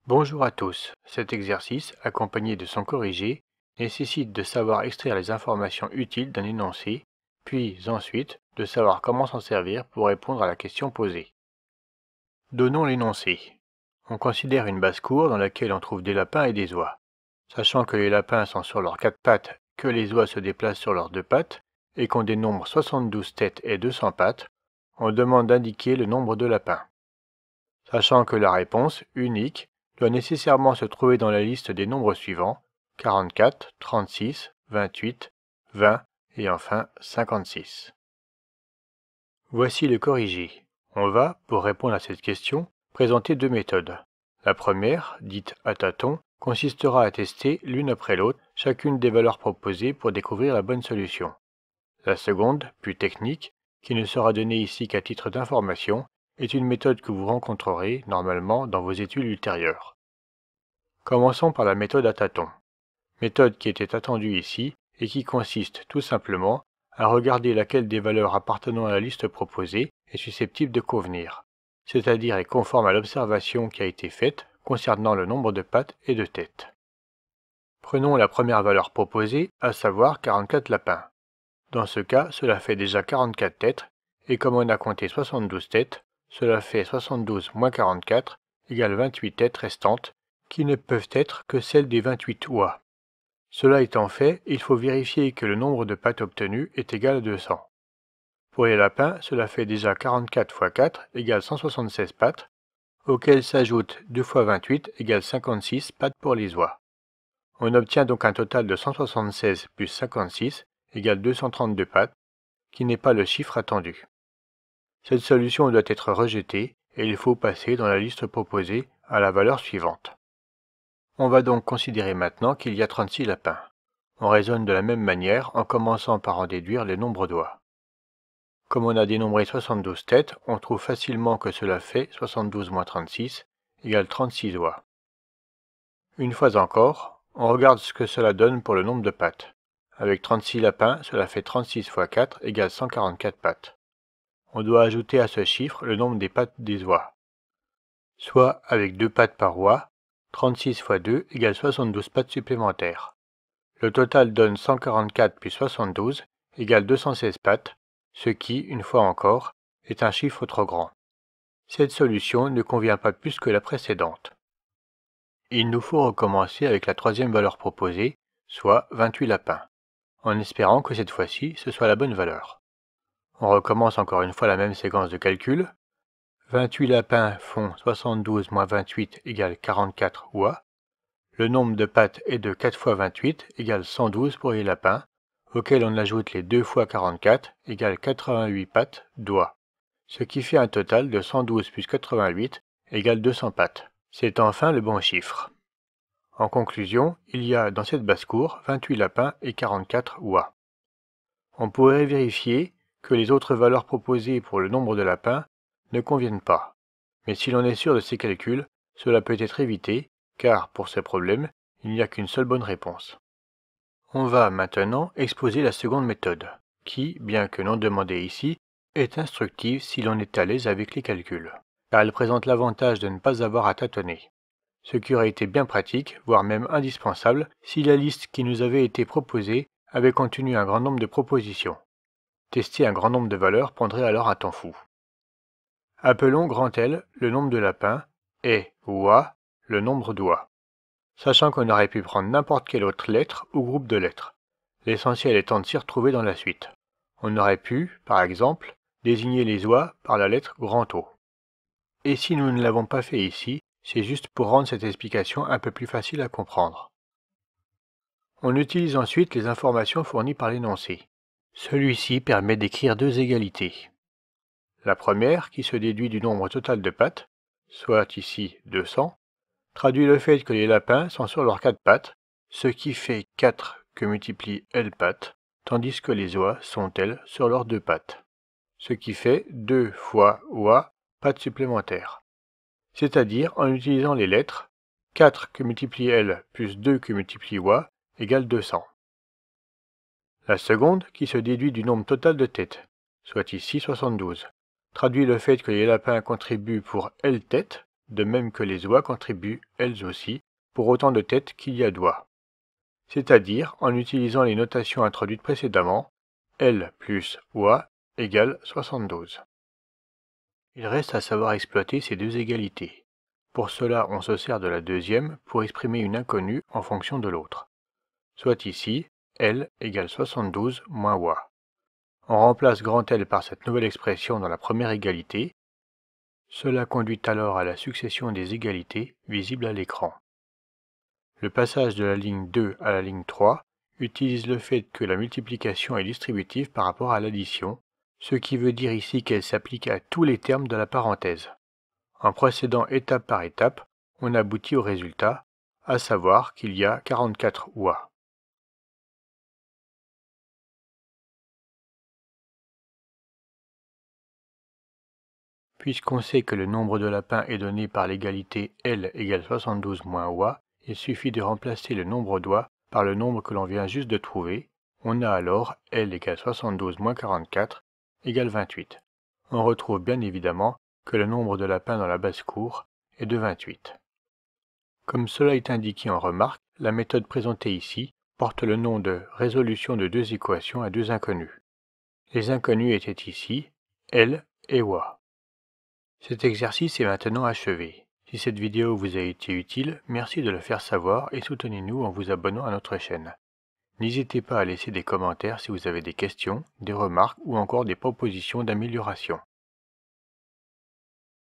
Bonjour à tous. Cet exercice, accompagné de son corrigé, nécessite de savoir extraire les informations utiles d'un énoncé, puis ensuite de savoir comment s'en servir pour répondre à la question posée. Donnons l'énoncé. On considère une basse-cour dans laquelle on trouve des lapins et des oies. Sachant que les lapins sont sur leurs quatre pattes, que les oies se déplacent sur leurs deux pattes, et qu'on dénombre 72 têtes et 200 pattes, on demande d'indiquer le nombre de lapins. Sachant que la réponse, unique, doit nécessairement se trouver dans la liste des nombres suivants, 44, 36, 28, 20 et enfin 56. Voici le corrigé. On va, pour répondre à cette question, présenter deux méthodes. La première, dite à tâtons, consistera à tester l'une après l'autre chacune des valeurs proposées pour découvrir la bonne solution. La seconde, plus technique, qui ne sera donnée ici qu'à titre d'information, est une méthode que vous rencontrerez normalement dans vos études ultérieures. Commençons par la méthode à tâtons. Méthode qui était attendue ici et qui consiste tout simplement à regarder laquelle des valeurs appartenant à la liste proposée est susceptible de convenir, c'est-à-dire est conforme à l'observation qui a été faite concernant le nombre de pattes et de têtes. Prenons la première valeur proposée, à savoir 44 lapins. Dans ce cas, cela fait déjà 44 têtes, et comme on a compté 72 têtes, cela fait 72 moins 44 égale 28 têtes restantes, qui ne peuvent être que celles des 28 oies. Cela étant fait, il faut vérifier que le nombre de pattes obtenues est égal à 200. Pour les lapins, cela fait déjà 44 x 4 égale 176 pattes, auxquelles s'ajoute 2 x 28 égale 56 pattes pour les oies. On obtient donc un total de 176 plus 56 égale 232 pattes, qui n'est pas le chiffre attendu. Cette solution doit être rejetée et il faut passer dans la liste proposée à la valeur suivante. On va donc considérer maintenant qu'il y a 36 lapins. On raisonne de la même manière en commençant par en déduire le nombre d'oies. Comme on a dénombré 72 têtes, on trouve facilement que cela fait 72 moins 36 égale 36 oies. Une fois encore, on regarde ce que cela donne pour le nombre de pattes. Avec 36 lapins, cela fait 36 x 4 égale 144 pattes. On doit ajouter à ce chiffre le nombre des pattes des oies. Soit avec 2 pattes par oie, 36 x 2 égale 72 pattes supplémentaires. Le total donne 144 plus 72 égale 216 pattes, ce qui, une fois encore, est un chiffre trop grand. Cette solution ne convient pas plus que la précédente. Il nous faut recommencer avec la troisième valeur proposée, soit 28 lapins, en espérant que cette fois-ci ce soit la bonne valeur. On recommence encore une fois la même séquence de calcul. 28 lapins font 72 moins 28 égale 44 oies. Le nombre de pattes est de 4 x 28 égale 112 pour les lapins, auxquels on ajoute les 2 x 44 égale 88 pattes d'oies, ce qui fait un total de 112 plus 88 égale 200 pattes. C'est enfin le bon chiffre. En conclusion, il y a dans cette basse-cour 28 lapins et 44 oies. On pourrait vérifier que les autres valeurs proposées pour le nombre de lapins ne conviennent pas, mais si l'on est sûr de ces calculs, cela peut être évité, car pour ce problème, il n'y a qu'une seule bonne réponse. On va maintenant exposer la seconde méthode, qui, bien que non demandée ici, est instructive si l'on est à l'aise avec les calculs, car elle présente l'avantage de ne pas avoir à tâtonner, ce qui aurait été bien pratique, voire même indispensable, si la liste qui nous avait été proposée avait contenu un grand nombre de propositions. Tester un grand nombre de valeurs prendrait alors un temps fou. Appelons grand L le nombre de lapins et oie le nombre d'oies, sachant qu'on aurait pu prendre n'importe quelle autre lettre ou groupe de lettres, l'essentiel étant de s'y retrouver dans la suite. On aurait pu, par exemple, désigner les oies par la lettre grand O. Et si nous ne l'avons pas fait ici, c'est juste pour rendre cette explication un peu plus facile à comprendre. On utilise ensuite les informations fournies par l'énoncé. Celui-ci permet d'écrire deux égalités. La première, qui se déduit du nombre total de pattes, soit ici 200, traduit le fait que les lapins sont sur leurs 4 pattes, ce qui fait 4 que multiplie L pattes, tandis que les oies sont, elles, sur leurs 2 pattes, ce qui fait 2 fois oie pattes supplémentaires. C'est-à-dire, en utilisant les lettres, 4 que multiplie L plus 2 que multiplie oie égale 200. La seconde, qui se déduit du nombre total de têtes, soit ici 72, traduit le fait que les lapins contribuent pour L têtes, de même que les oies contribuent elles aussi pour autant de têtes qu'il y a d'oies. C'est-à-dire en utilisant les notations introduites précédemment, L plus oie égale 72. Il reste à savoir exploiter ces deux égalités. Pour cela, on se sert de la deuxième pour exprimer une inconnue en fonction de l'autre. Soit ici, L égale 72 moins oie. On remplace grand L par cette nouvelle expression dans la première égalité. Cela conduit alors à la succession des égalités visibles à l'écran. Le passage de la ligne 2 à la ligne 3 utilise le fait que la multiplication est distributive par rapport à l'addition, ce qui veut dire ici qu'elle s'applique à tous les termes de la parenthèse. En procédant étape par étape, on aboutit au résultat, à savoir qu'il y a 44 oies. Puisqu'on sait que le nombre de lapins est donné par l'égalité L égale 72 moins oie, il suffit de remplacer le nombre d'oies par le nombre que l'on vient juste de trouver. On a alors L égale 72 moins 44 égale 28. On retrouve bien évidemment que le nombre de lapins dans la basse-cour est de 28. Comme cela est indiqué en remarque, la méthode présentée ici porte le nom de résolution de deux équations à deux inconnues. Les inconnues étaient ici L et oie. Cet exercice est maintenant achevé. Si cette vidéo vous a été utile, merci de le faire savoir et soutenez-nous en vous abonnant à notre chaîne. N'hésitez pas à laisser des commentaires si vous avez des questions, des remarques ou encore des propositions d'amélioration.